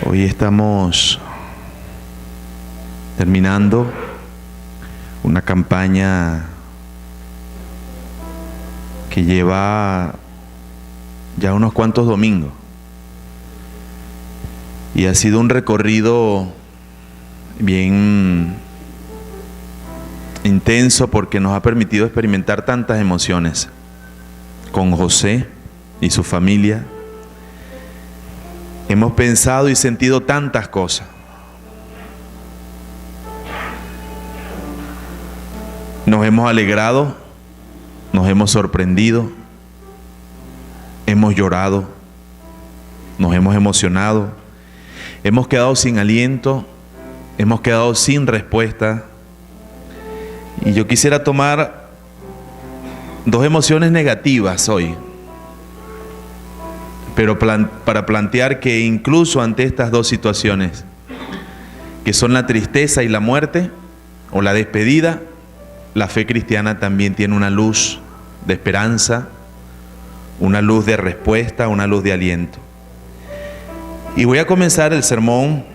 Hoy estamos terminando una campaña que lleva ya unos cuantos domingos y ha sido un recorrido bien intenso porque nos ha permitido experimentar tantas emociones con José y su familia. Hemos pensado y sentido tantas cosas. Nos hemos alegrado, nos hemos sorprendido, hemos llorado, nos hemos emocionado, hemos quedado sin aliento, hemos quedado sin respuesta. Y yo quisiera tomar dos emociones negativas hoy, pero para plantear que incluso ante estas dos situaciones, que son la tristeza y la muerte, o la despedida, la fe cristiana también tiene una luz de esperanza, una luz de respuesta, una luz de aliento. Y voy a comenzar el sermón,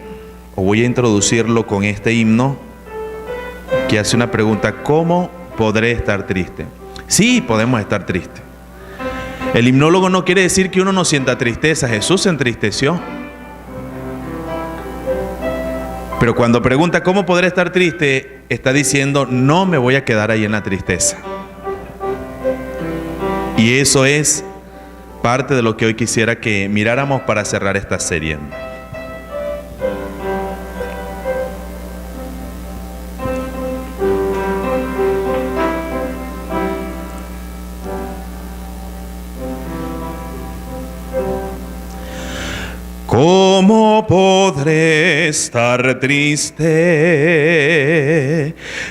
o voy a introducirlo con este himno, que hace una pregunta: ¿cómo podré estar triste? Sí, podemos estar tristes. El himnólogo no quiere decir que uno no sienta tristeza. Jesús se entristeció. Pero cuando pregunta ¿cómo podré estar triste?, está diciendo no me voy a quedar ahí en la tristeza. Y eso es parte de lo que hoy quisiera que miráramos para cerrar esta serie. ¿Cómo podré estar triste?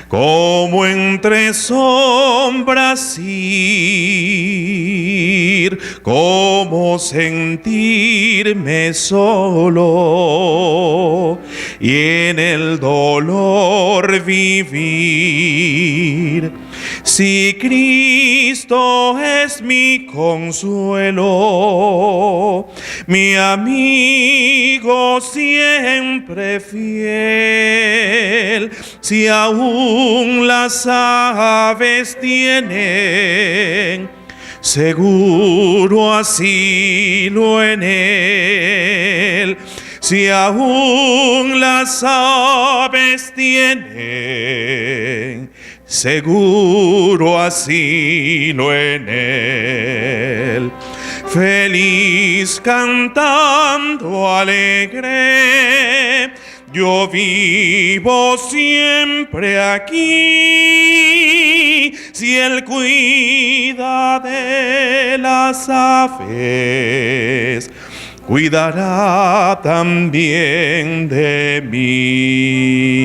¿Cómo entre sombras ir? ¿Cómo sentirme solo y en el dolor vivir? Si Cristo es mi consuelo, mi amigo siempre fiel, si aún las aves tienen seguro asilo en él, si aún las aves tienen seguro asilo en él, feliz cantando alegre, yo vivo siempre aquí. Si Él cuida de las aves, cuidará también de mí.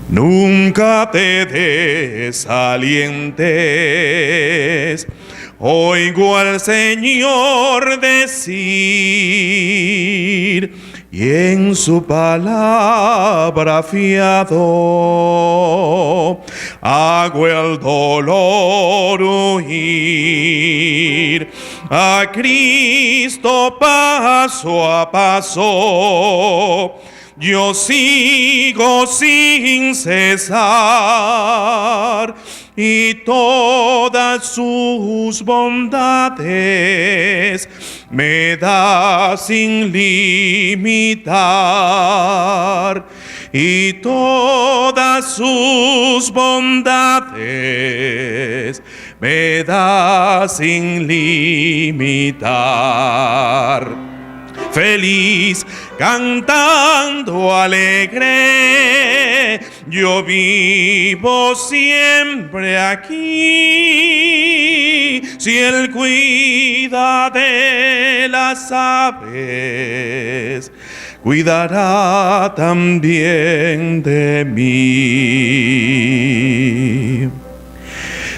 Nunca te desalientes, oigo al Señor decir, y en su palabra fiado, hago el dolor huir. A Cristo paso a paso, yo sigo sin cesar, y todas sus bondades me da sin limitar, y todas sus bondades me da sin limitar. Feliz cantando alegre, yo vivo siempre aquí. Si Él cuida de las aves, cuidará también de mí.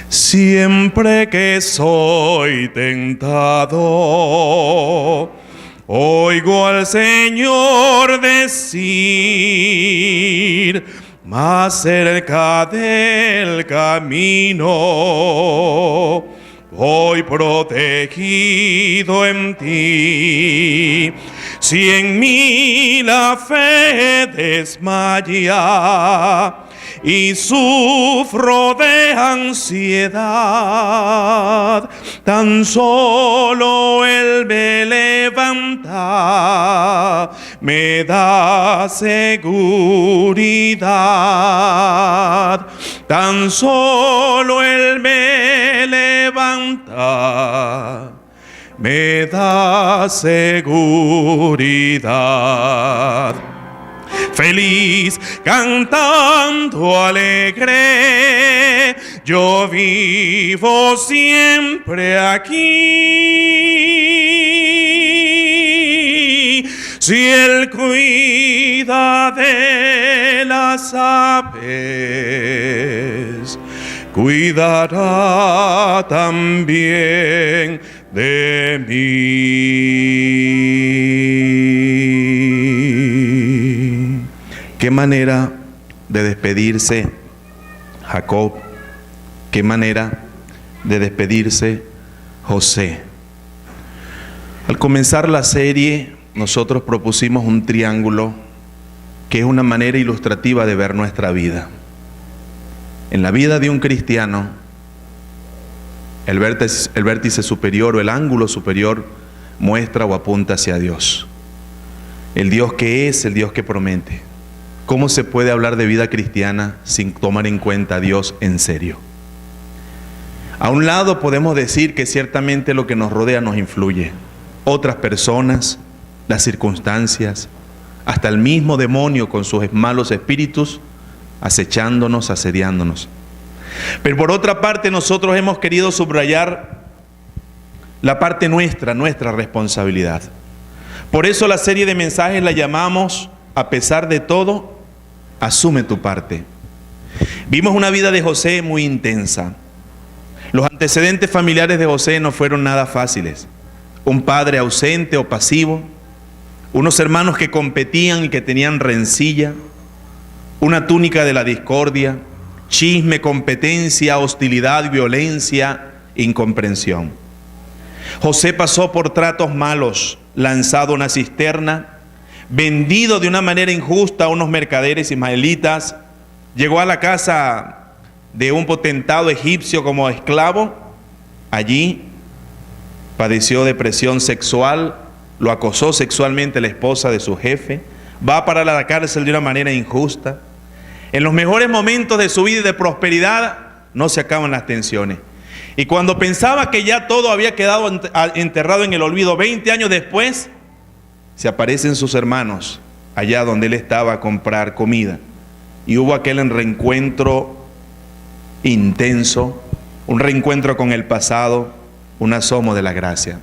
Siempre que soy tentado, oigo al Señor decir, más cerca del camino, voy protegido en ti. Si en mí la fe desmaya y sufro de ansiedad, tan solo Él me levanta, me da seguridad. Tan solo Él me levanta, me da seguridad. Feliz, cantando alegre, yo vivo siempre aquí. Si Él cuida de las aves, cuidará también de mí. Qué manera de despedirse Jacob, qué manera de despedirse José. Al comenzar la serie, nosotros propusimos un triángulo que es una manera ilustrativa de ver nuestra vida. En la vida de un cristiano, el vértice superior o el ángulo superior muestra o apunta hacia Dios. El Dios que es, el Dios que promete. ¿Cómo se puede hablar de vida cristiana sin tomar en cuenta a Dios en serio? A un lado podemos decir que ciertamente lo que nos rodea nos influye. Otras personas, las circunstancias, hasta el mismo demonio con sus malos espíritus acechándonos, asediándonos. Pero por otra parte nosotros hemos querido subrayar la parte nuestra responsabilidad. Por eso la serie de mensajes la llamamos A pesar de todo, asume tu parte. Vimos una vida de José muy intensa. Los antecedentes familiares de José no fueron nada fáciles. Un padre ausente o pasivo, unos hermanos que competían y que tenían rencilla, una túnica de la discordia, chisme, competencia, hostilidad, violencia, incomprensión. José pasó por tratos malos, lanzado a una cisterna, vendido de una manera injusta a unos mercaderes ismaelitas, llegó a la casa de un potentado egipcio como esclavo. Allí padeció depresión sexual, lo acosó sexualmente la esposa de su jefe, va para la cárcel de una manera injusta. En los mejores momentos de su vida y de prosperidad no se acaban las tensiones. Y cuando pensaba que ya todo había quedado enterrado en el olvido, 20 años después, se aparecen sus hermanos allá donde él estaba a comprar comida. Y hubo aquel reencuentro intenso, un reencuentro con el pasado, un asomo de la gracia.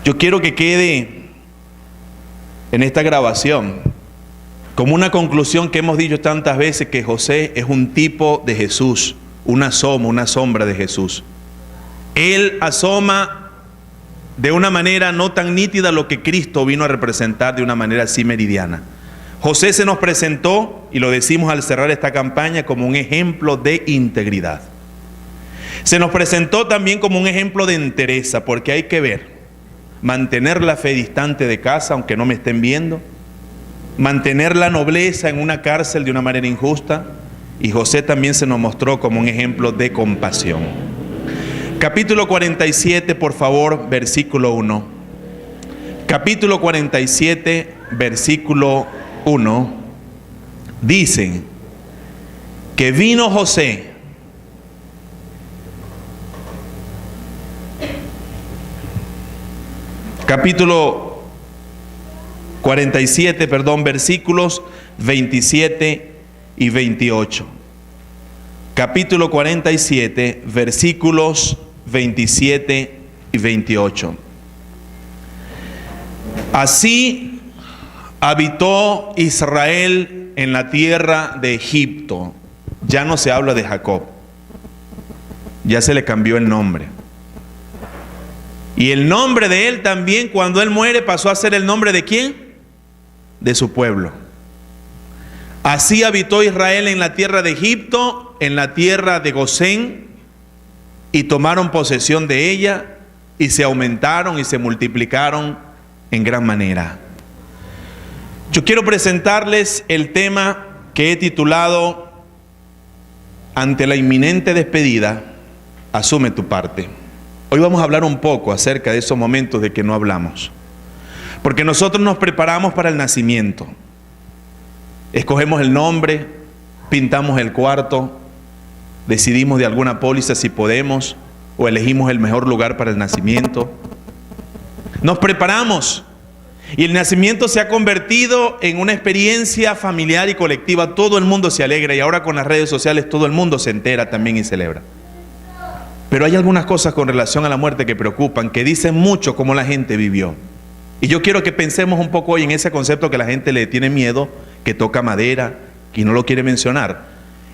Yo quiero que quede en esta grabación como una conclusión que hemos dicho tantas veces, que José es un tipo de Jesús, un asomo, una sombra de Jesús. Él asoma de una manera no tan nítida lo que Cristo vino a representar de una manera así meridiana. José se nos presentó, y lo decimos al cerrar esta campaña, como un ejemplo de integridad. Se nos presentó también como un ejemplo de entereza, porque hay que ver, mantener la fe distante de casa, aunque no me estén viendo, mantener la nobleza en una cárcel de una manera injusta, y José también se nos mostró como un ejemplo de compasión. Capítulo 47, por favor, versículo 1. Capítulo 47, versículo 1. Dicen que vino José capítulo 47, versículos 27 y 28. Capítulo 47, versículos 27 y 28. Así habitó Israel en la tierra de Egipto. Ya no se habla de Jacob, ya se le cambió el nombre. Y el nombre de él también, cuando él muere, pasó a ser el nombre ¿de quién? De su pueblo. Así habitó Israel en la tierra de Egipto, en la tierra de Gosén, y tomaron posesión de ella y se aumentaron y se multiplicaron en gran manera. Yo quiero presentarles el tema que he titulado Ante la inminente despedida, asume tu parte. Hoy vamos a hablar un poco acerca de esos momentos de que no hablamos, porque nosotros nos preparamos para el nacimiento. Escogemos el nombre, pintamos el cuarto, decidimos de alguna póliza si podemos, o elegimos el mejor lugar para el nacimiento. Nos preparamos y el nacimiento se ha convertido en una experiencia familiar y colectiva. Todo el mundo se alegra y ahora con las redes sociales todo el mundo se entera también y celebra. Pero hay algunas cosas con relación a la muerte que preocupan, que dicen mucho cómo la gente vivió. Y yo quiero que pensemos un poco hoy en ese concepto que la gente le tiene miedo, que toca madera, que no lo quiere mencionar.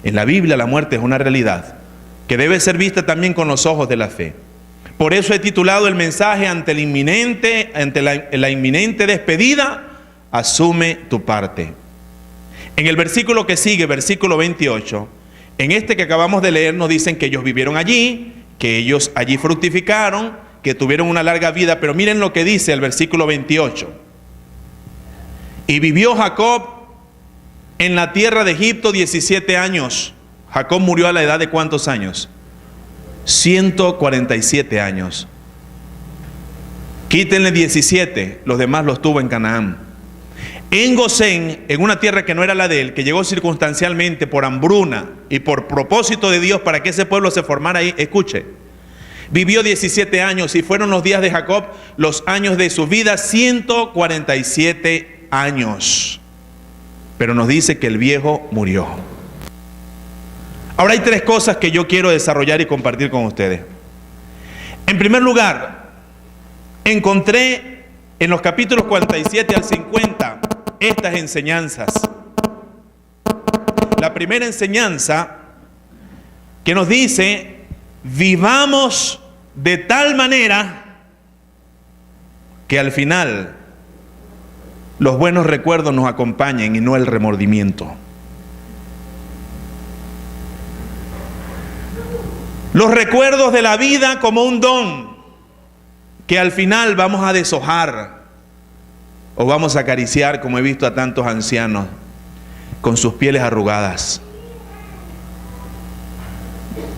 En la Biblia la muerte es una realidad que debe ser vista también con los ojos de la fe. Por eso he titulado el mensaje ante la inminente despedida, asume tu parte. En el versículo que sigue, versículo 28, en este que acabamos de leer nos dicen que ellos vivieron allí, que ellos allí fructificaron, que tuvieron una larga vida, pero miren lo que dice el versículo 28. Y vivió Jacob en la tierra de Egipto 17 años. Jacob murió a la edad de ¿cuántos años? 147 años. Quítenle 17, los demás los tuvo en Canaán. En Gosén, en una tierra que no era la de él, que llegó circunstancialmente por hambruna y por propósito de Dios para que ese pueblo se formara ahí, escuche, vivió 17 años y fueron los días de Jacob, los años de su vida, 147 años. Pero nos dice que el viejo murió. Ahora hay tres cosas que yo quiero desarrollar y compartir con ustedes. En primer lugar, encontré en los capítulos 47 al 50 estas enseñanzas. La primera enseñanza que nos dice: vivamos de tal manera que al final los buenos recuerdos nos acompañen y no el remordimiento. Los recuerdos de la vida como un don que al final vamos a deshojar o vamos a acariciar, como he visto a tantos ancianos con sus pieles arrugadas,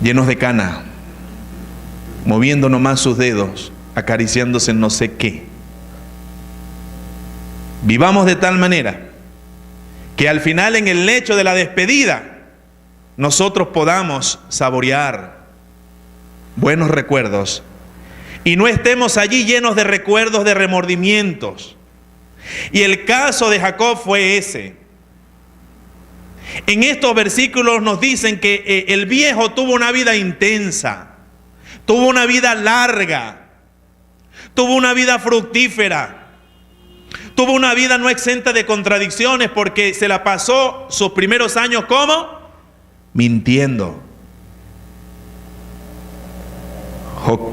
llenos de cana, moviendo nomás sus dedos, acariciándose en no sé qué. Vivamos de tal manera que al final, en el lecho de la despedida, nosotros podamos saborear buenos recuerdos y no estemos allí llenos de recuerdos de remordimientos. Y el caso de Jacob fue ese. En estos versículos nos dicen que el viejo tuvo una vida intensa, tuvo una vida larga, tuvo una vida fructífera, tuvo una vida no exenta de contradicciones, porque se la pasó sus primeros años ¿cómo? Mintiendo.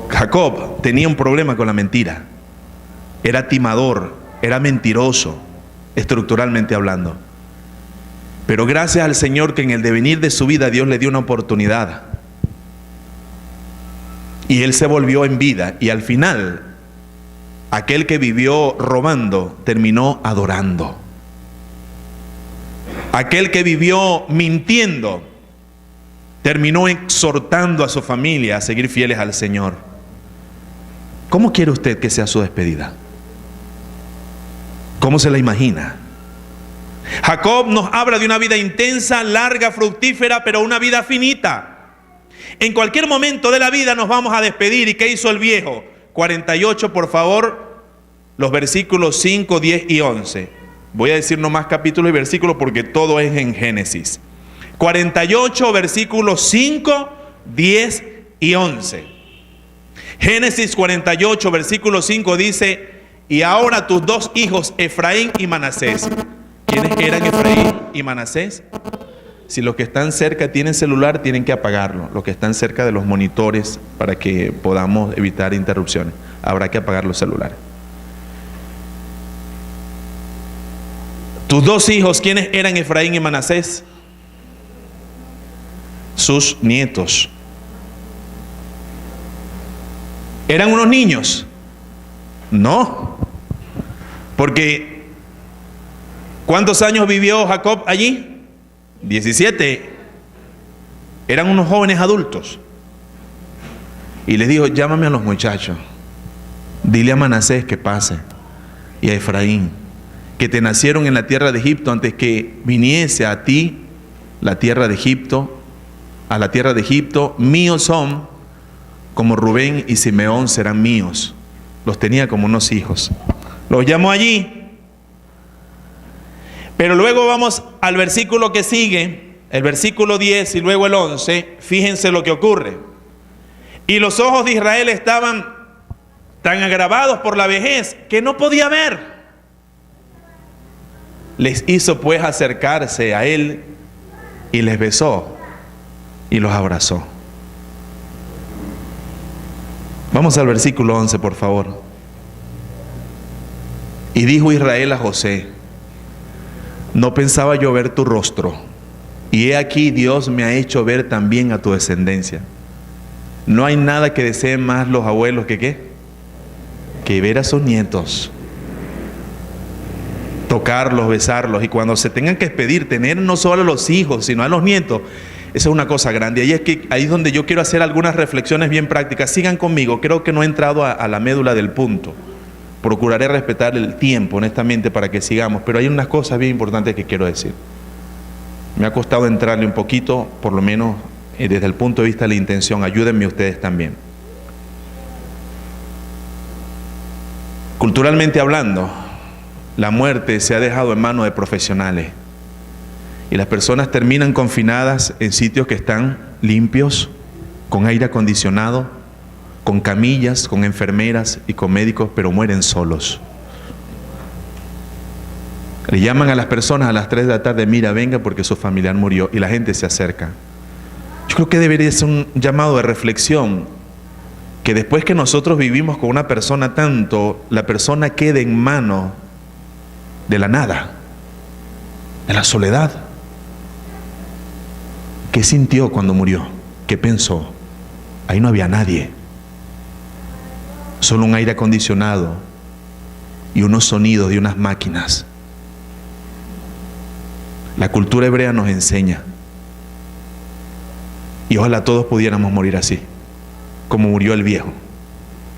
Jacob tenía un problema con la mentira. Era timador, era mentiroso, estructuralmente hablando. Pero gracias al Señor que en el devenir de su vida Dios le dio una oportunidad. Y él se volvió en vida. Y al final, aquel que vivió robando terminó adorando. Aquel que vivió mintiendo terminó exhortando a su familia a seguir fieles al Señor. ¿Cómo quiere usted que sea su despedida? ¿Cómo se la imagina? Jacob nos habla de una vida intensa, larga, fructífera, pero una vida finita. En cualquier momento de la vida nos vamos a despedir. ¿Y qué hizo el viejo? 48, por favor, los versículos 5, 10 y 11. Voy a decir nomás capítulos y versículos porque todo es en Génesis. 48, versículos 5, 10 y 11. Génesis 48, versículo 5 dice: y ahora tus dos hijos, Efraín y Manasés. ¿Quiénes eran Efraín y Manasés? Si los que están cerca tienen celular, tienen que apagarlo. Los que están cerca de los monitores, para que podamos evitar interrupciones, habrá que apagar los celulares. Tus dos hijos, ¿quiénes eran Efraín y Manasés? Sus nietos. ¿Eran unos niños? No. Porque ¿cuántos años vivió Jacob allí? 17. Eran unos jóvenes adultos. Y les dijo, llámame a los muchachos. Dile a Manasés que pase. Y a Efraín, que te nacieron en la tierra de Egipto antes que viniese a ti la tierra de Egipto, a la tierra de Egipto, míos son, como Rubén y Simeón serán míos. Los tenía como unos hijos. Los llamó allí. Pero luego vamos al versículo que sigue, el versículo 10 y luego el 11. Fíjense lo que ocurre. Y los ojos de Israel estaban tan agravados por la vejez que no podía ver. Les hizo pues acercarse a él y les besó y los abrazó. Vamos al versículo 11, por favor. Y dijo Israel a José, no pensaba yo ver tu rostro, y he aquí Dios me ha hecho ver también a tu descendencia. No hay nada que deseen más los abuelos que ¿qué? Que ver a sus nietos, tocarlos, besarlos, y cuando se tengan que despedir, tener no solo a los hijos, sino a los nietos. Esa es una cosa grande. Ahí es donde yo quiero hacer algunas reflexiones bien prácticas. Sigan conmigo, creo que no he entrado a la médula del punto. Procuraré respetar el tiempo, honestamente, para que sigamos, pero hay unas cosas bien importantes que quiero decir. Me ha costado entrarle un poquito, por lo menos desde el punto de vista de la intención. Ayúdenme ustedes también. Culturalmente hablando, la muerte se ha dejado en manos de profesionales. Y las personas terminan confinadas en sitios que están limpios, con aire acondicionado, con camillas, con enfermeras y con médicos, pero mueren solos. Le llaman a las personas a las 3 de la tarde, mira, venga porque su familiar murió, y la gente se acerca. Yo creo que debería ser un llamado de reflexión, que después que nosotros vivimos con una persona tanto, la persona quede en manos de la nada, de la soledad. ¿Qué sintió cuando murió? ¿Qué pensó? Ahí no había nadie. Solo un aire acondicionado y unos sonidos de unas máquinas. La cultura hebrea nos enseña. Y ojalá todos pudiéramos morir así, como murió el viejo,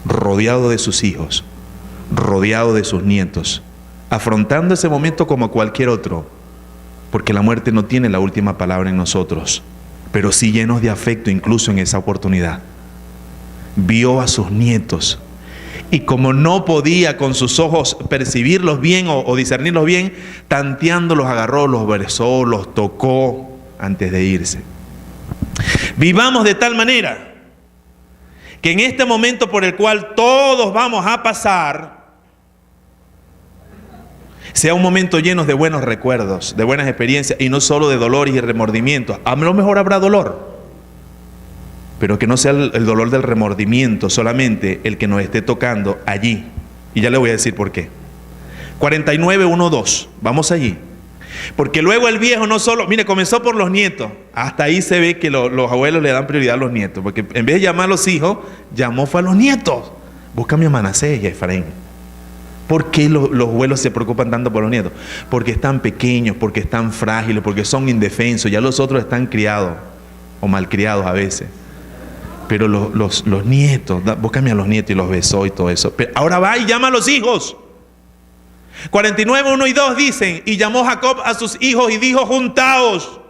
rodeado de sus hijos, rodeado de sus nietos, afrontando ese momento como cualquier otro, porque la muerte no tiene la última palabra en nosotros, pero sí llenos de afecto incluso en esa oportunidad. Vio a sus nietos y como no podía con sus ojos percibirlos bien o discernirlos bien, tanteándolos agarró, los besó, los tocó antes de irse. Vivamos de tal manera que en este momento por el cual todos vamos a pasar, sea un momento lleno de buenos recuerdos, de buenas experiencias y no solo de dolores y remordimientos. A lo mejor habrá dolor, pero que no sea el dolor del remordimiento solamente el que nos esté tocando allí. Y ya le voy a decir por qué. 49:1-2, vamos allí. Porque luego el viejo no solo, mire, comenzó por los nietos. Hasta ahí se ve que los abuelos le dan prioridad a los nietos. Porque en vez de llamar a los hijos, llamó fue a los nietos. Búscame a Manasés y a Efraín. ¿Por qué los abuelos se preocupan tanto por los nietos? Porque están pequeños, porque están frágiles, porque son indefensos. Ya los otros están criados o malcriados a veces. Pero los nietos, búscame a los nietos y los besó y todo eso. Pero ahora va y llama a los hijos. 49:1-2 dicen, y llamó Jacob a sus hijos y dijo, juntaos,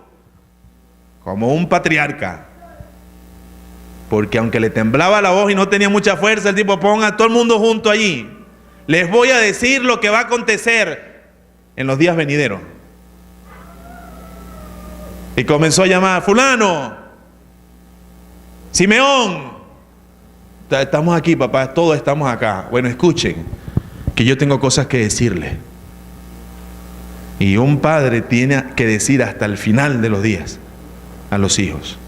como un patriarca. Porque aunque le temblaba la voz y no tenía mucha fuerza, el tipo, ponga a todo el mundo junto allí. Les voy a decir lo que va a acontecer en los días venideros. Y comenzó a llamar, fulano, Simeón, estamos aquí, papá, todos estamos acá. Bueno, escuchen, que yo tengo cosas que decirles. Y un padre tiene que decir hasta el final de los días a los hijos.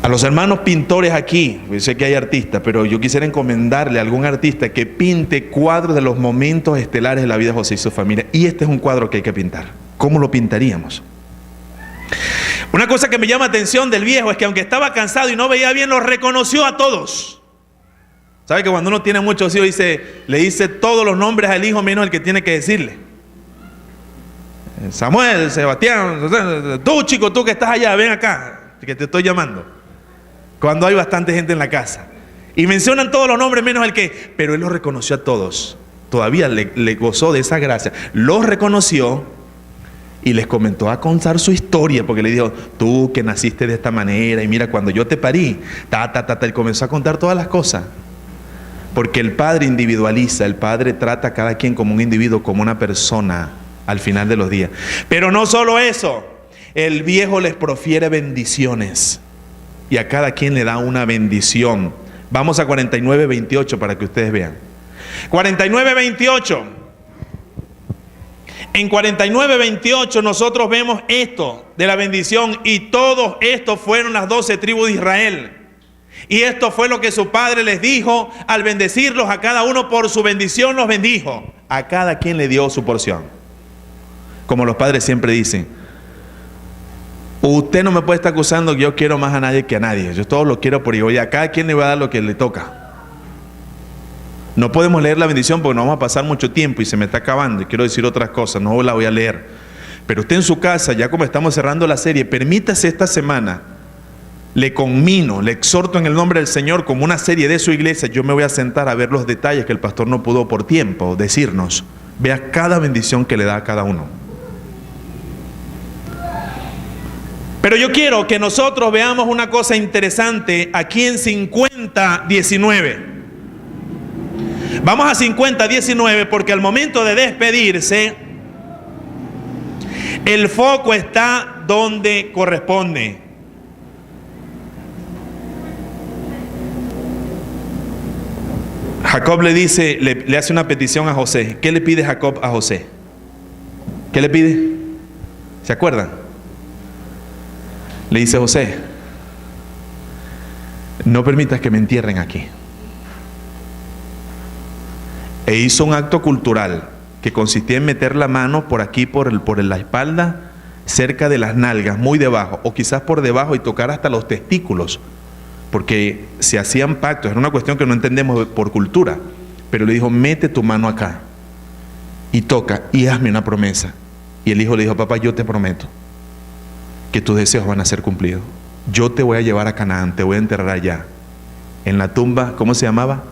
A los hermanos pintores aquí, yo sé que hay artistas, pero yo quisiera encomendarle a algún artista que pinte cuadros de los momentos estelares de la vida de José y su familia. Y este es un cuadro que hay que pintar. ¿Cómo lo pintaríamos? Una cosa que me llama atención del viejo es que aunque estaba cansado y no veía bien, los reconoció a todos. ¿Sabe que cuando uno tiene muchos hijos le dice todos los nombres al hijo menos el que tiene que decirle? Samuel, Sebastián, tú chico, tú que estás allá, ven acá, que te estoy llamando. Cuando hay bastante gente en la casa. Y mencionan todos los nombres menos el que, pero él los reconoció a todos. Todavía le gozó de esa gracia. Los reconoció y les comentó a contar su historia, porque le dijo, tú que naciste de esta manera, y mira, cuando yo te parí, y comenzó a contar todas las cosas. Porque el Padre individualiza, el Padre trata a cada quien como un individuo, como una persona al final de los días. Pero no solo eso, el viejo les profiere bendiciones y a cada quien le da una bendición. Vamos a 49:28 para que ustedes vean. 49:28. En 49:28 nosotros vemos esto de la bendición, y todos estos fueron las 12 tribus de Israel. Y esto fue lo que su padre les dijo al bendecirlos a cada uno. Por su bendición los bendijo. A cada quien le dio su porción. Como los padres siempre dicen, usted no me puede estar acusando que yo quiero más a nadie que a nadie. Yo todo lo quiero por igual, y a cada quien le va a dar lo que le toca. No podemos leer la bendición porque nos vamos a pasar mucho tiempo y se me está acabando y quiero decir otras cosas, no la voy a leer. Pero usted en su casa, ya como estamos cerrando la serie, permítase esta semana, le conmino, le exhorto en el nombre del Señor, como una serie de su iglesia, yo me voy a sentar a ver los detalles que el pastor no pudo por tiempo decirnos. Vea cada bendición que le da a cada uno. Pero yo quiero que nosotros veamos una cosa interesante aquí en 50:19. Vamos a 50:19 porque al momento de despedirse, el foco está donde corresponde. Jacob le dice, le hace una petición a José. ¿Qué le pide Jacob a José? ¿Qué le pide? ¿Se acuerdan? Le dice, José, no permitas que me entierren aquí. E hizo un acto cultural que consistía en meter la mano por aquí, por la espalda, cerca de las nalgas, muy debajo, o quizás por debajo, y tocar hasta los testículos, porque se hacían pactos. Era una cuestión que no entendemos por cultura, pero le dijo, mete tu mano acá y toca y hazme una promesa. Y el hijo le dijo, papá, yo te prometo que tus deseos van a ser cumplidos. Yo te voy a llevar a Canaán, te voy a enterrar allá, en la tumba, ¿cómo se llamaba?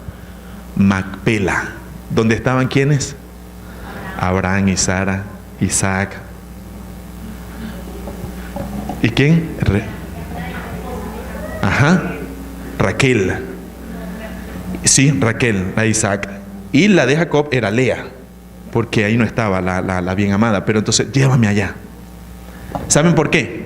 Macpela. ¿Dónde estaban quiénes? Abraham y Sara, Isaac. ¿Y quién? Raquel. Sí, Raquel, la Isaac. Y la de Jacob era Lea, porque ahí no estaba la bien amada. Pero entonces, llévame allá. ¿Saben por qué?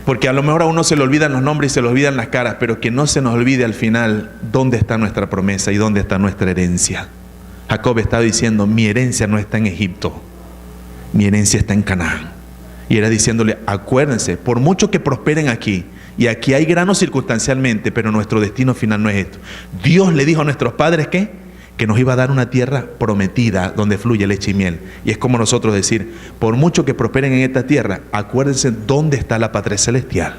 Porque a lo mejor a uno se le olvidan los nombres y se le olvidan las caras, pero que no se nos olvide al final dónde está nuestra promesa y dónde está nuestra herencia. Jacob estaba diciendo, mi herencia no está en Egipto, mi herencia está en Canaán. Y era diciéndole, acuérdense, por mucho que prosperen aquí, y aquí hay grano circunstancialmente, pero nuestro destino final no es esto. Dios le dijo a nuestros padres que nos iba a dar una tierra prometida donde fluye leche y miel. Y es como nosotros decir, por mucho que prosperen en esta tierra, acuérdense dónde está la patria celestial.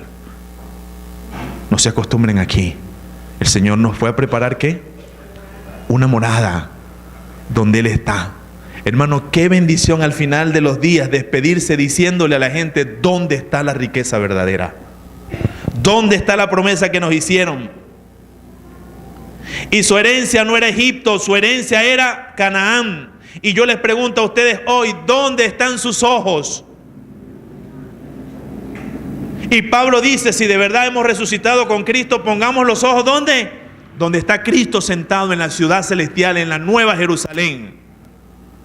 No se acostumbren aquí. El Señor nos fue a preparar ¿qué? Una morada donde Él está. Hermano, qué bendición al final de los días despedirse diciéndole a la gente dónde está la riqueza verdadera. ¿Dónde está la promesa que nos hicieron? Y su herencia no era Egipto, su herencia era Canaán. Y yo les pregunto a ustedes hoy, ¿dónde están sus ojos? Y Pablo dice, si de verdad hemos resucitado con Cristo, pongamos los ojos ¿dónde? Donde está Cristo sentado en la ciudad celestial, en la nueva Jerusalén.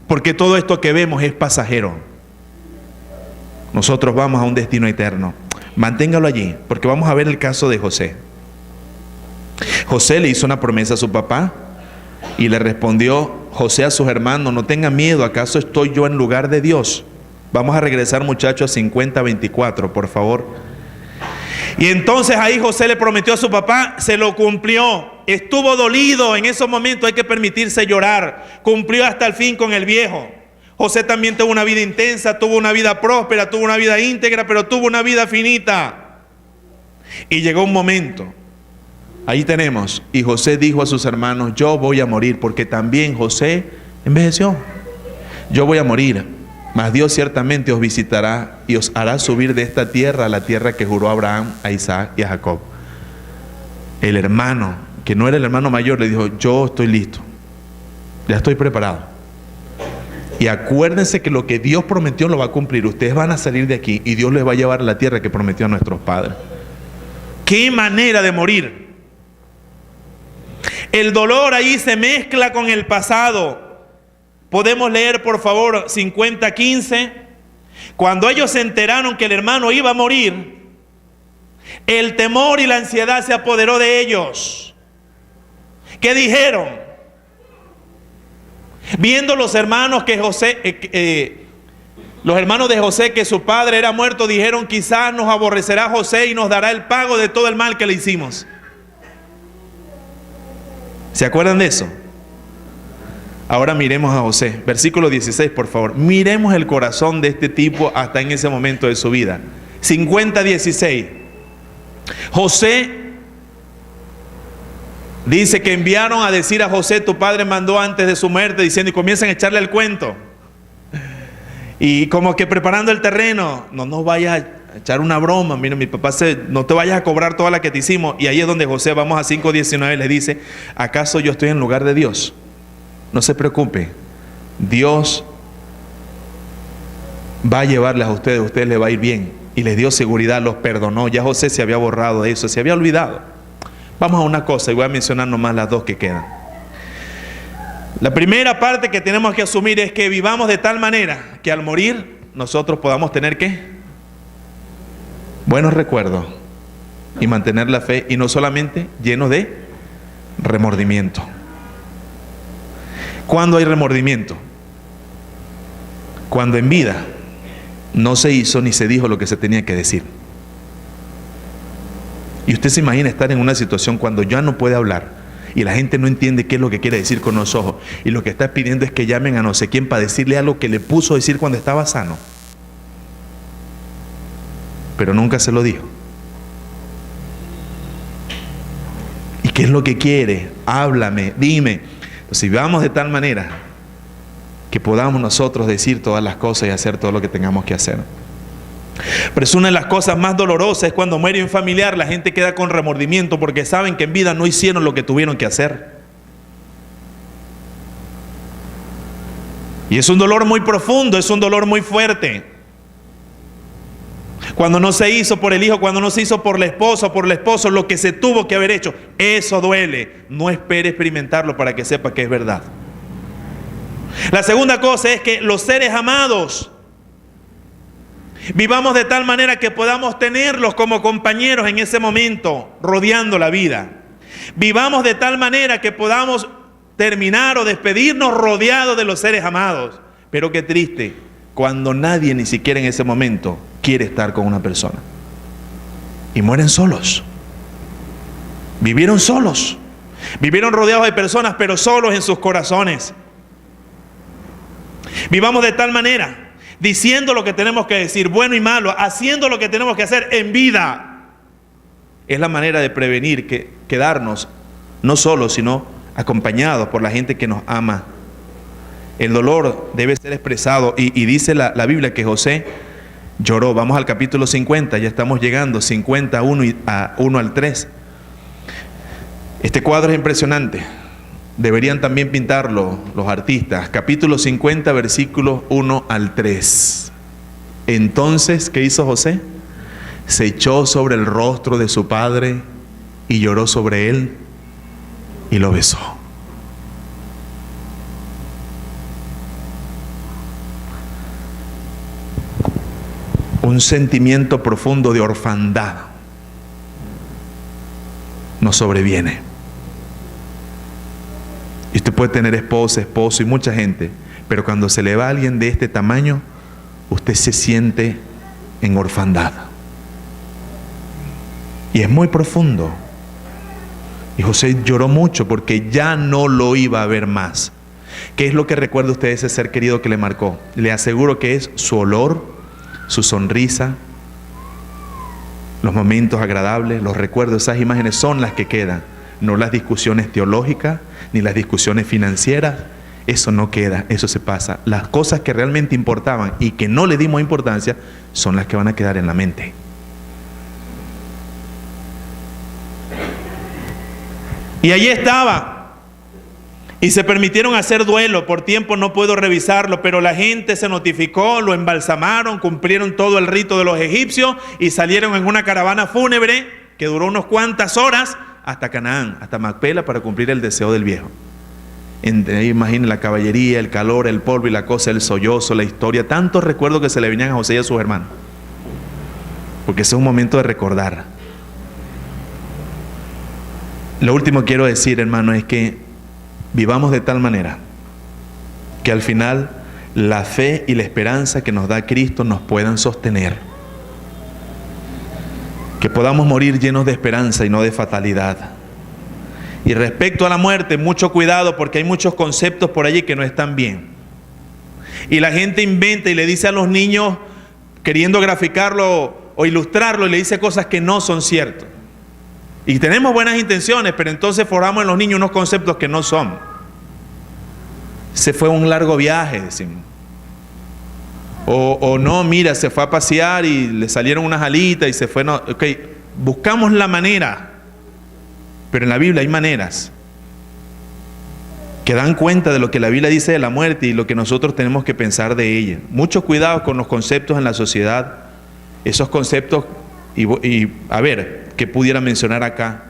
Porque todo esto que vemos es pasajero. Nosotros vamos a un destino eterno. Manténgalo allí, porque vamos a ver el caso de José. José le hizo una promesa a su papá y le respondió José a sus hermanos, no tengan miedo, ¿acaso estoy yo en lugar de Dios? Vamos a regresar, muchachos, a 50:24, por favor. Y entonces ahí José le prometió a su papá, se lo cumplió. Estuvo dolido en esos momentos, hay que permitirse llorar. Cumplió hasta el fin con el viejo. José también tuvo una vida intensa, tuvo una vida próspera, tuvo una vida íntegra, pero tuvo una vida finita. Y llegó un momento, ahí tenemos, y José dijo a sus hermanos: yo voy a morir, porque también José envejeció. Yo voy a morir, mas Dios ciertamente os visitará y os hará subir de esta tierra a la tierra que juró a Abraham, a Isaac y a Jacob. El hermano, que no era el hermano mayor, le dijo: yo estoy listo, ya estoy preparado. Y acuérdense que lo que Dios prometió lo va a cumplir. Ustedes van a salir de aquí y Dios les va a llevar a la tierra que prometió a nuestros padres. ¡Qué manera de morir! El dolor ahí se mezcla con el pasado. Podemos leer, por favor, 50:15. Cuando ellos se enteraron que el hermano iba a morir, el temor y la ansiedad se apoderó de ellos. ¿Qué dijeron? Viendo los hermanos que los hermanos de José, que su padre era muerto, dijeron: quizás nos aborrecerá José y nos dará el pago de todo el mal que le hicimos. ¿Se acuerdan de eso? Ahora miremos a José, versículo 16, por favor. Miremos el corazón de este tipo hasta en ese momento de su vida. 50:16. José dice que enviaron a decir a José: tu padre mandó antes de su muerte, diciendo, y comienzan a echarle el cuento. Y como que preparando el terreno: no nos vayas a echar una broma, mira, mi papá no te vayas a cobrar toda la que te hicimos. Y ahí es donde José, vamos a 5:19, le dice: ¿acaso yo estoy en lugar de Dios? No se preocupe, Dios va a llevarles a ustedes les va a ir bien. Y les dio seguridad, los perdonó. Ya José se había borrado de eso, se había olvidado. Vamos a una cosa, y voy a mencionar nomás las dos que quedan. La primera parte que tenemos que asumir es que vivamos de tal manera que al morir nosotros podamos tener ¿qué? Buenos recuerdos y mantener la fe, y no solamente llenos de remordimiento. ¿Cuándo hay remordimiento? Cuando en vida no se hizo ni se dijo lo que se tenía que decir. Y usted se imagina estar en una situación cuando ya no puede hablar y la gente no entiende qué es lo que quiere decir con los ojos, y lo que está pidiendo es que llamen a no sé quién para decirle algo que le puso a decir cuando estaba sano, pero nunca se lo dijo. ¿Y qué es lo que quiere? Háblame, dime. Entonces, si vamos de tal manera que podamos nosotros decir todas las cosas y hacer todo lo que tengamos que hacer. Pero es una de las cosas más dolorosas, es cuando muere un familiar, la gente queda con remordimiento porque saben que en vida no hicieron lo que tuvieron que hacer. Y es un dolor muy profundo, es un dolor muy fuerte. Cuando no se hizo por el hijo, cuando no se hizo por la esposa o por el esposo lo que se tuvo que haber hecho, eso duele. No espere experimentarlo para que sepa que es verdad. La segunda cosa es que los seres amados vivamos de tal manera que podamos tenerlos como compañeros en ese momento, rodeando la vida. Vivamos de tal manera que podamos terminar o despedirnos rodeados de los seres amados. Pero qué triste cuando nadie, ni siquiera en ese momento, quiere estar con una persona. Y mueren solos. Vivieron solos. Vivieron rodeados de personas, pero solos en sus corazones. Vivamos de tal manera, diciendo lo que tenemos que decir, bueno y malo, haciendo lo que tenemos que hacer en vida. Es la manera de prevenir quedarnos no solos, sino acompañados por la gente que nos ama. El dolor debe ser expresado, y dice la Biblia que José lloró. Vamos al capítulo 50, ya estamos llegando, 51 al 3. Este cuadro es impresionante. Deberían también pintarlo los artistas. Capítulo 50, versículos 1 al 3. Entonces, ¿qué hizo José? Se echó sobre el rostro de su padre y lloró sobre él y lo besó. Un sentimiento profundo de orfandad nos sobreviene. Y usted puede tener esposa, esposo y mucha gente, pero cuando se le va a alguien de este tamaño, usted se siente en orfandad. Y es muy profundo. Y José lloró mucho porque ya no lo iba a ver más. ¿Qué es lo que recuerda usted de ese ser querido que le marcó? Le aseguro que es su olor, su sonrisa, los momentos agradables, los recuerdos. Esas imágenes son las que quedan, no las discusiones teológicas ni las discusiones financieras. Eso no queda, eso se pasa. Las cosas que realmente importaban y que no le dimos importancia son las que van a quedar en la mente. Y allí estaba. Y se permitieron hacer duelo. Por tiempo no puedo revisarlo, pero la gente se notificó, lo embalsamaron, cumplieron todo el rito de los egipcios y salieron en una caravana fúnebre que duró unas cuantas horas hasta Canaán, hasta Macpela, para cumplir el deseo del viejo. Imaginen la caballería, el calor, el polvo y la cosa, el sollozo, la historia, tantos recuerdos que se le venían a José y a sus hermanos. Porque ese es un momento de recordar. Lo último que quiero decir, hermano, es que vivamos de tal manera que al final la fe y la esperanza que nos da Cristo nos puedan sostener. Que podamos morir llenos de esperanza y no de fatalidad. Y respecto a la muerte, mucho cuidado, porque hay muchos conceptos por allí que no están bien. Y la gente inventa y le dice a los niños, queriendo graficarlo o ilustrarlo, y le dice cosas que no son ciertas. Y tenemos buenas intenciones, pero entonces formamos en los niños unos conceptos que no son. Se fue un largo viaje, decimos. O no, mira, se fue a pasear y le salieron unas alitas y se fue. No, ok, buscamos la manera. Pero en la Biblia hay maneras que dan cuenta de lo que la Biblia dice de la muerte y lo que nosotros tenemos que pensar de ella. Mucho cuidado con los conceptos en la sociedad. Esos conceptos, y a ver, ¿qué pudiera mencionar acá?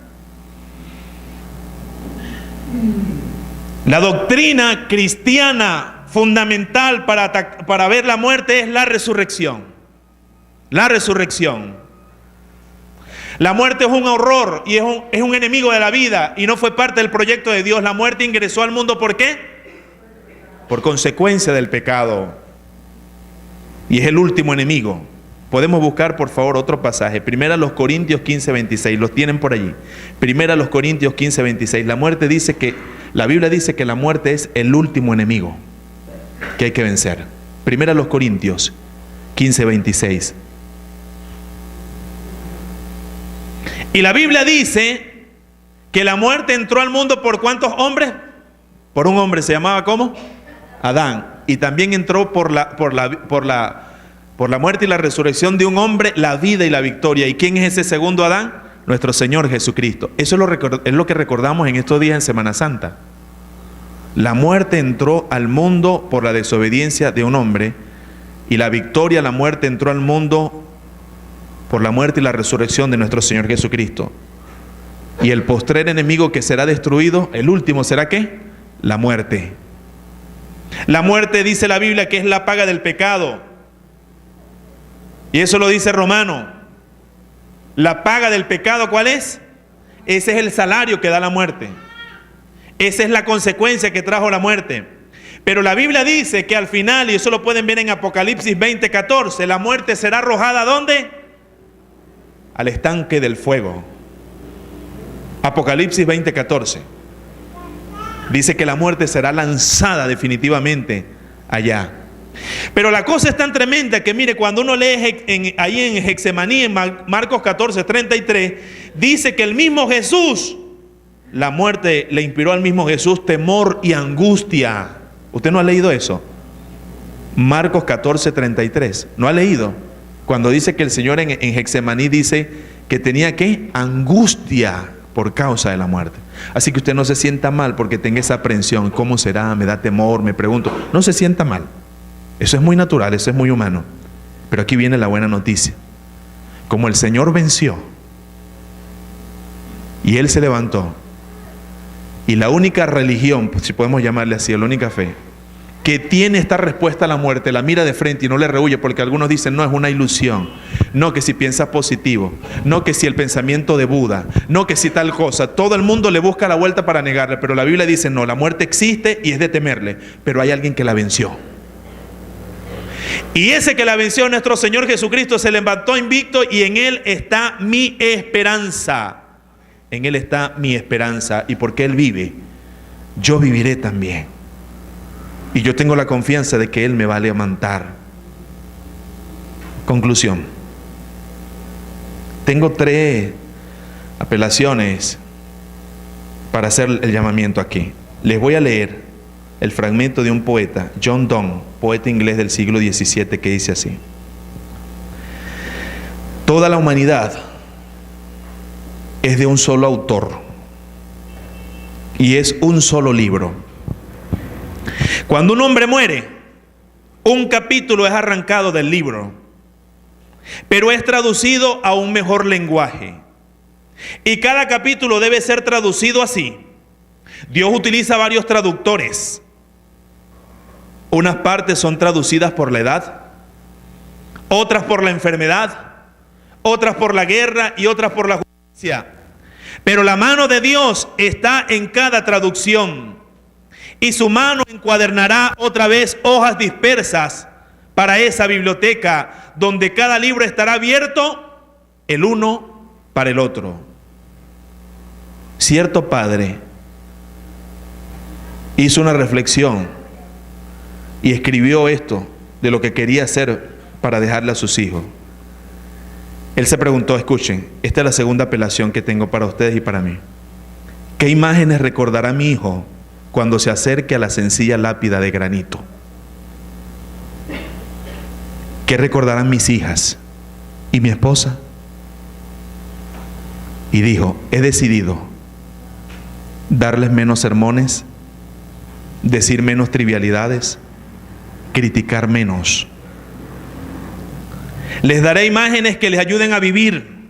La doctrina cristiana fundamental para ver la muerte es la resurrección. La resurrección. La muerte es un horror y es un enemigo de la vida y no fue parte del proyecto de Dios. La muerte ingresó al mundo, ¿por qué? Por consecuencia del pecado. Y es el último enemigo. Podemos buscar, por favor, otro pasaje. Primera los Corintios 15:26. Los tienen por allí. Primera los Corintios 15:26. La Biblia dice que la muerte es el último enemigo que hay que vencer. Primera los Corintios 15:26. Y la Biblia dice que la muerte entró al mundo ¿por cuántos hombres? Por un hombre, ¿se llamaba cómo? Adán. Y también entró por la muerte y la resurrección de un hombre, la vida y la victoria. ¿Y quién es ese segundo Adán? Nuestro Señor Jesucristo. Eso es lo que recordamos en estos días en Semana Santa. La muerte entró al mundo por la desobediencia de un hombre y la victoria, la muerte entró al mundo por la muerte y la resurrección de nuestro Señor Jesucristo. Y el postrer enemigo que será destruido, el último será ¿qué? La muerte. La muerte, dice la Biblia, que es la paga del pecado. Y eso lo dice Romano. La paga del pecado, ¿cuál es? Ese es el salario que da la muerte. Esa es la consecuencia que trajo la muerte. Pero la Biblia dice que al final, y eso lo pueden ver en Apocalipsis 20:14, la muerte será arrojada ¿a dónde? Al estanque del fuego. Apocalipsis 20:14. Dice que la muerte será lanzada definitivamente allá. Pero la cosa es tan tremenda que mire, cuando uno lee ahí en Getsemaní, en Marcos 14:33, dice que el mismo Jesús, la muerte le inspiró al mismo Jesús temor y angustia. ¿Usted no ha leído eso? Marcos 14:33. ¿No ha leído? Cuando dice que el Señor en Getsemaní dice que tenía ¿qué? Angustia por causa de la muerte. Así que usted no se sienta mal porque tenga esa aprensión. ¿Cómo será? Me da temor, me pregunto. No se sienta mal. Eso es muy natural, eso es muy humano. Pero aquí viene la buena noticia. Como el Señor venció y Él se levantó, y la única religión, si podemos llamarle así, la única fe que tiene esta respuesta a la muerte, la mira de frente y no le rehuye, porque algunos dicen, no, es una ilusión, no, que si piensas positivo, no, que si el pensamiento de Buda, no, que si tal cosa. Todo el mundo le busca la vuelta para negarle, pero la Biblia dice, no, la muerte existe y es de temerle, pero hay alguien que la venció. Y ese que la venció, nuestro Señor Jesucristo, se levantó invicto y en Él está mi esperanza. En Él está mi esperanza, y porque Él vive, yo viviré también. Y yo tengo la confianza de que Él me va a levantar. Conclusión. Tengo 3 apelaciones para hacer el llamamiento aquí. Les voy a leer el fragmento de un poeta, John Donne, poeta inglés del siglo XVII, que dice así: toda la humanidad es de un solo autor y es un solo libro. Cuando un hombre muere, un capítulo es arrancado del libro, pero es traducido a un mejor lenguaje. Y cada capítulo debe ser traducido así. Dios utiliza varios traductores. Unas partes son traducidas por la edad, otras por la enfermedad, otras por la guerra y otras por la justicia. Pero la mano de Dios está en cada traducción, y su mano encuadernará otra vez hojas dispersas para esa biblioteca, donde cada libro estará abierto el uno para el otro. Cierto padre hizo una reflexión y escribió esto de lo que quería hacer para dejarle a sus hijos. Él se preguntó, escuchen, esta es la segunda apelación que tengo para ustedes y para mí. ¿Qué imágenes recordará mi hijo cuando se acerque a la sencilla lápida de granito? ¿Qué recordarán mis hijas y mi esposa? Y dijo, he decidido darles menos sermones, decir menos trivialidades, criticar menos. Les daré imágenes que les ayuden a vivir,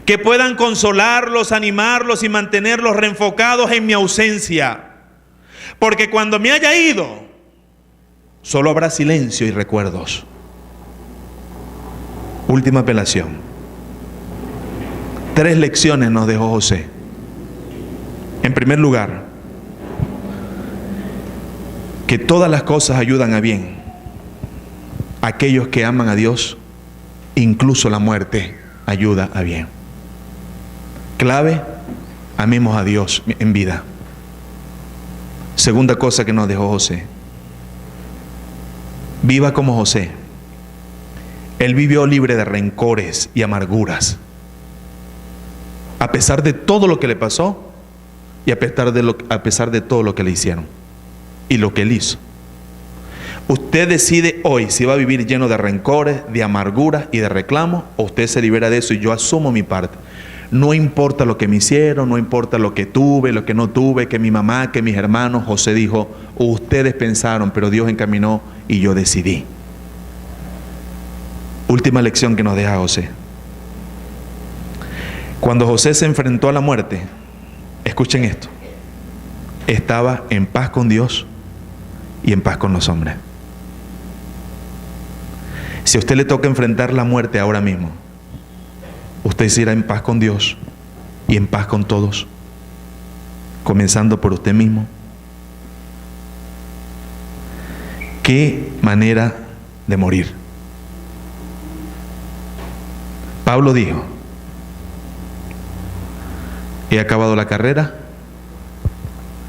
que puedan consolarlos, animarlos y mantenerlos reenfocados en mi ausencia. Porque cuando me haya ido, solo habrá silencio y recuerdos. Última apelación. 3 lecciones nos dejó José. En primer lugar, que todas las cosas ayudan a bien. Aquellos que aman a Dios, incluso la muerte ayuda a bien. Clave, amemos a Dios en vida. Segunda cosa que nos dejó José. Viva como José. Él vivió libre de rencores y amarguras, a pesar de todo lo que le pasó y a pesar de todo lo que le hicieron y lo que él hizo. Usted decide hoy si va a vivir lleno de rencores, de amarguras y de reclamos, o usted se libera de eso y yo asumo mi parte. No importa lo que me hicieron, no importa lo que tuve, lo que no tuve, que mi mamá, que mis hermanos. José dijo, ustedes pensaron, pero Dios encaminó y yo decidí. Última lección que nos deja José. Cuando José se enfrentó a la muerte, escuchen esto, estaba en paz con Dios y en paz con los hombres. Si a usted le toca enfrentar la muerte ahora mismo, usted se irá en paz con Dios y en paz con todos, comenzando por usted mismo. ¿Qué manera de morir? Pablo dijo, he acabado la carrera,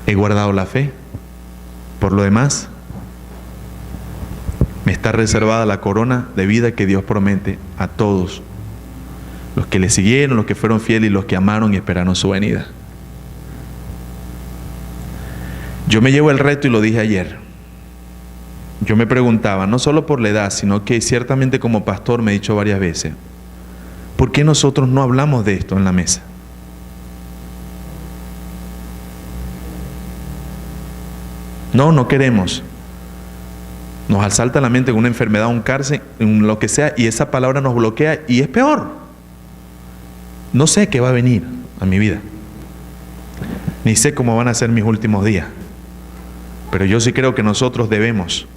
he guardado la fe, por lo demás, me está reservada la corona de vida que Dios promete a todos los que le siguieron, los que fueron fieles y los que amaron y esperaron su venida. Yo me llevo el reto y lo dije ayer. Yo me preguntaba, no solo por la edad, sino que ciertamente como pastor me he dicho varias veces, ¿por qué nosotros no hablamos de esto en la mesa? No queremos. Nos asalta la mente con una enfermedad, un cáncer, lo que sea, y esa palabra nos bloquea y es peor. No sé qué va a venir a mi vida, ni sé cómo van a ser mis últimos días, pero yo sí creo que nosotros debemos,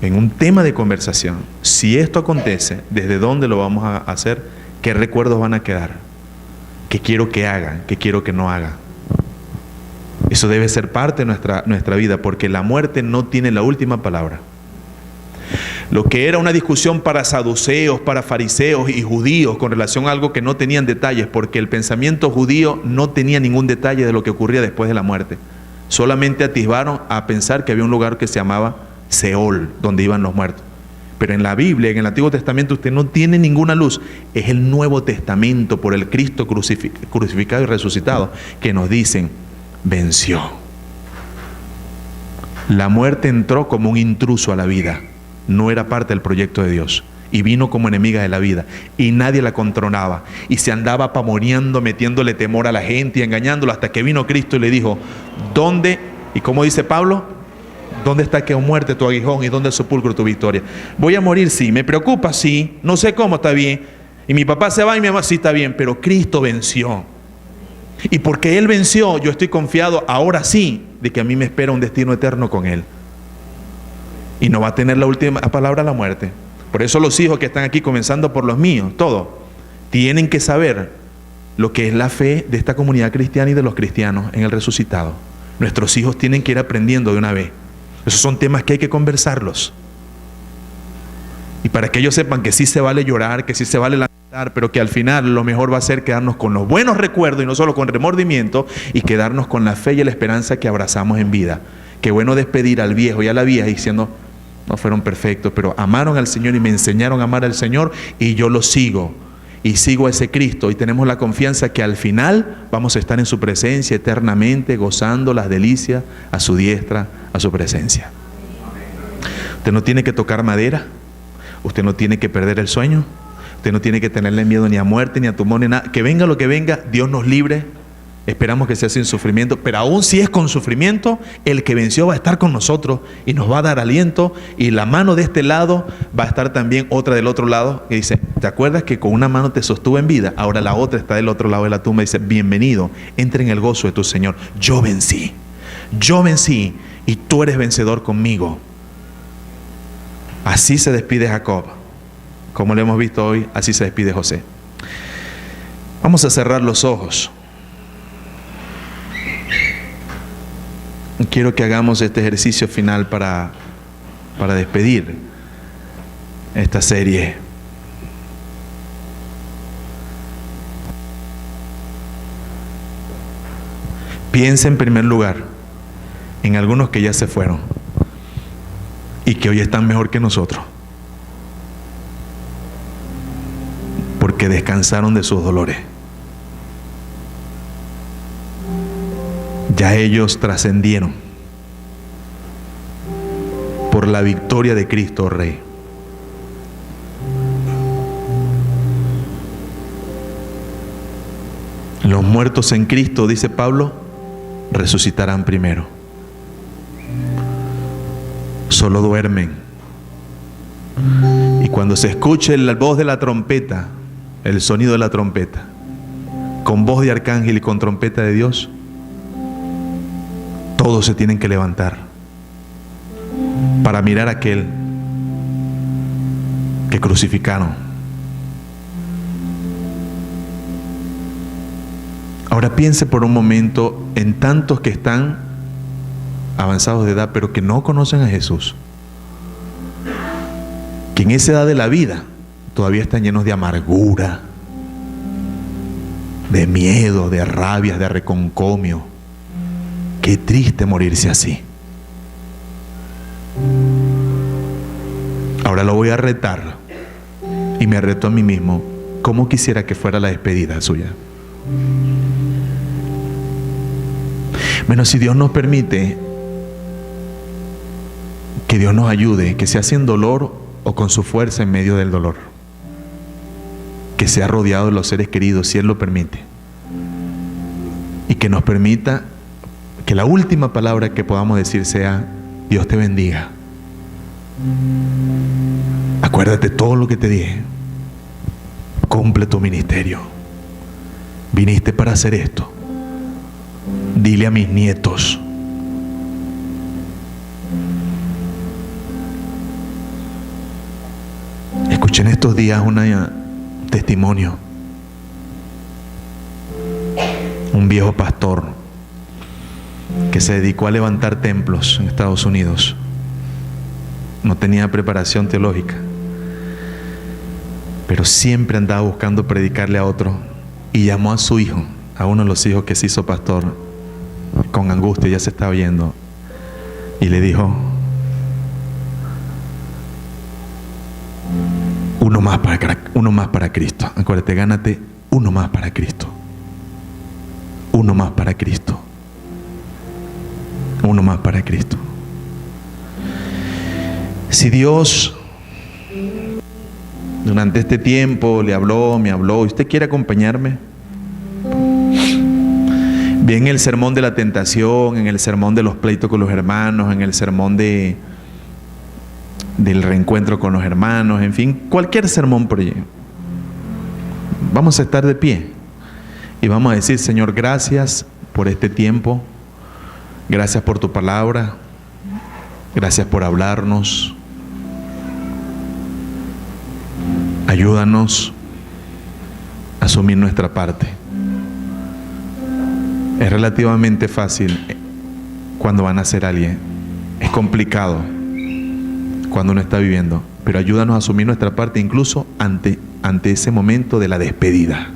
en un tema de conversación, si esto acontece, ¿desde dónde lo vamos a hacer? ¿Qué recuerdos van a quedar? ¿Qué quiero que hagan? ¿Qué quiero que no hagan? Eso debe ser parte de nuestra vida, porque la muerte no tiene la última palabra. Lo que era una discusión para saduceos, para fariseos y judíos con relación a algo que no tenían detalles, porque el pensamiento judío no tenía ningún detalle de lo que ocurría después de la muerte. Solamente atisbaron a pensar que había un lugar que se llamaba Seol, donde iban los muertos. Pero en la Biblia, en el Antiguo Testamento, usted no tiene ninguna luz. Es el Nuevo Testamento por el Cristo crucificado y resucitado que nos dicen, venció. La muerte entró como un intruso a la vida. No era parte del proyecto de Dios. Y vino como enemiga de la vida. Y nadie la controlaba. Y se andaba pamoreando, metiéndole temor a la gente y engañándolo, hasta que vino Cristo y le dijo, ¿dónde? Y como dice Pablo, ¿dónde está que muerte tu aguijón y dónde el sepulcro tu victoria? Voy a morir, sí. Me preocupa, sí. No sé cómo, está bien. Y mi papá se va y mi mamá, sí, está bien. Pero Cristo venció. Y porque Él venció, yo estoy confiado ahora sí de que a mí me espera un destino eterno con Él. Y no va a tener la última palabra la muerte. Por eso los hijos que están aquí, comenzando por los míos, todos, tienen que saber lo que es la fe de esta comunidad cristiana y de los cristianos en el resucitado. Nuestros hijos tienen que ir aprendiendo de una vez. Esos son temas que hay que conversarlos. Y para que ellos sepan que sí se vale llorar, que sí se vale lamentar, pero que al final lo mejor va a ser quedarnos con los buenos recuerdos y no solo con remordimiento, y quedarnos con la fe y la esperanza que abrazamos en vida. Qué bueno despedir al viejo y a la vieja diciendo, no fueron perfectos, pero amaron al Señor y me enseñaron a amar al Señor y yo lo sigo. Y sigo a ese Cristo y tenemos la confianza que al final vamos a estar en su presencia eternamente, gozando las delicias a su diestra, a su presencia. Usted no tiene que tocar madera, usted no tiene que perder el sueño, usted no tiene que tenerle miedo ni a muerte, ni a tumor, ni nada. Que venga lo que venga, Dios nos libre. Esperamos que sea sin sufrimiento, pero aún si es con sufrimiento, el que venció va a estar con nosotros y nos va a dar aliento, y la mano de este lado va a estar también otra del otro lado, que dice, ¿te acuerdas que con una mano te sostuve en vida? Ahora la otra está del otro lado de la tumba y dice, bienvenido, entra en el gozo de tu Señor. Yo vencí y tú eres vencedor conmigo. Así se despide Jacob. Como lo hemos visto hoy, así se despide José. Vamos a cerrar los ojos. Quiero que hagamos este ejercicio final para despedir esta serie. Piensa en primer lugar en algunos que ya se fueron y que hoy están mejor que nosotros, porque descansaron de sus dolores. Ya ellos trascendieron por la victoria de Cristo Rey. Los muertos en Cristo, dice Pablo, resucitarán primero. Solo duermen. Y cuando se escuche la voz de la trompeta, el sonido de la trompeta, con voz de arcángel y con trompeta de Dios, todos se tienen que levantar para mirar a aquel que crucificaron. Ahora piense por un momento en tantos que están avanzados de edad, pero que no conocen a Jesús, que en esa edad de la vida todavía están llenos de amargura, de miedo, de rabia, de reconcomio. Qué triste morirse así. Ahora lo voy a retar, y me reto a mí mismo. ¿Cómo quisiera que fuera la despedida suya? Bueno, si Dios nos permite, que Dios nos ayude, que sea sin dolor o con su fuerza en medio del dolor, que sea rodeado de los seres queridos, si Él lo permite, y que nos permita que la última palabra que podamos decir sea, Dios te bendiga. Acuérdate todo lo que te dije. Cumple tu ministerio. Viniste para hacer esto. Dile a mis nietos. Escuché en estos días un testimonio. Un viejo pastor que se dedicó a levantar templos en Estados Unidos. No tenía preparación teológica, pero siempre andaba buscando predicarle a otro, y llamó a su hijo, a uno de los hijos que se hizo pastor, con angustia, ya se estaba yendo, y le dijo: uno más para Cristo. Acuérdate, gánate uno más para Cristo. Uno más para Cristo. Uno más para Cristo. Si Dios durante este tiempo le habló, me habló, y usted quiere acompañarme, bien en el sermón de la tentación, en el sermón de los pleitos con los hermanos, en el sermón del reencuentro con los hermanos, en fin, cualquier sermón por allí, vamos a estar de pie y vamos a decir: Señor, gracias por este tiempo, gracias por tu palabra, gracias por hablarnos, ayúdanos a asumir nuestra parte. Es relativamente fácil cuando van a nacer alguien, es complicado cuando uno está viviendo, pero ayúdanos a asumir nuestra parte incluso ante ese momento de la despedida.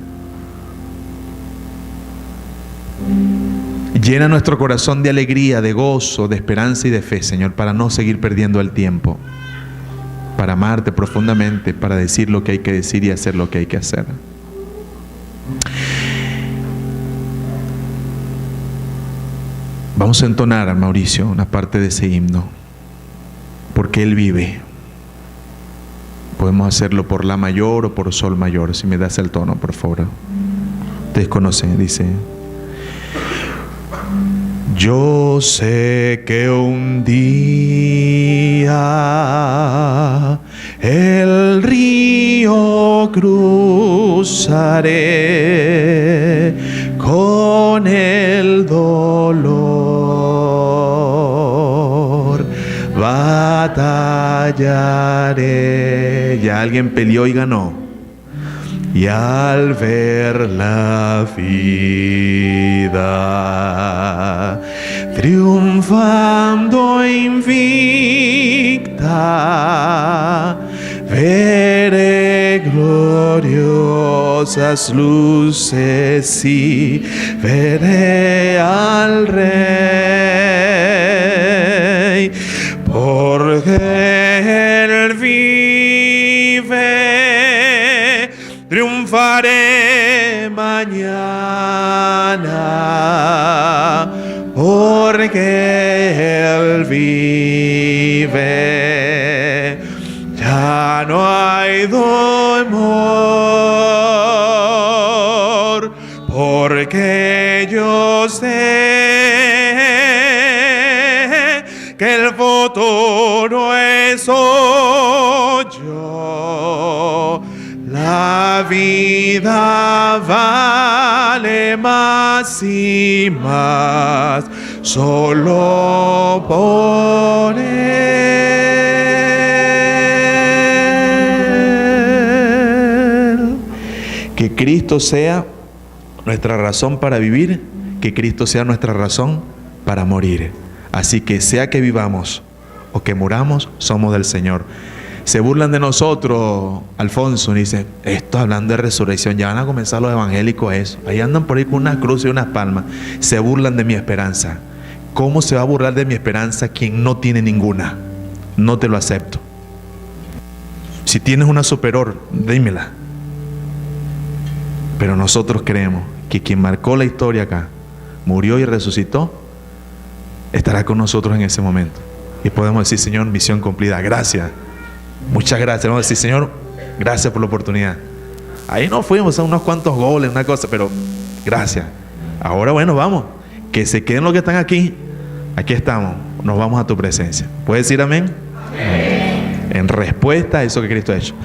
Llena nuestro corazón de alegría, de gozo, de esperanza y de fe, Señor, para no seguir perdiendo el tiempo, para amarte profundamente, para decir lo que hay que decir y hacer lo que hay que hacer. Vamos a entonar, Mauricio, una parte de ese himno, porque Él vive. Podemos hacerlo por la mayor o por sol mayor. Si me das el tono, por favor. Ustedes conocen, dice: yo sé que un día el río cruzaré con el dolor, batallaré. Ya alguien peleó y ganó. Y al ver la vida triunfando invicta, veré gloriosas luces y veré al Rey, porque Él vive. Triunfaré mañana, porque Él vive. Ya no hay dolor, porque yo sé que el futuro es yo. La vida vale más y más solo por Él. Que Cristo sea nuestra razón para vivir, que Cristo sea nuestra razón para morir. Así que sea que vivamos o que muramos, somos del Señor. Se burlan de nosotros, Alfonso, y dice: esto hablando de resurrección, ya van a comenzar los evangélicos eso. Ahí andan por ahí con unas cruces y unas palmas. Se burlan de mi esperanza. ¿Cómo se va a burlar de mi esperanza quien no tiene ninguna? No te lo acepto. Si tienes una superior, dímela. Pero nosotros creemos que quien marcó la historia acá, murió y resucitó, estará con nosotros en ese momento. Y podemos decir: Señor, misión cumplida, gracias. Muchas gracias. Vamos a decir: Señor, gracias por la oportunidad. Ahí no fuimos a unos cuantos goles, una cosa, pero gracias. Ahora, bueno, vamos. Que se queden los que están aquí. Aquí estamos. Nos vamos a tu presencia. ¿Puedes decir amén? Amén. En respuesta a eso que Cristo ha hecho.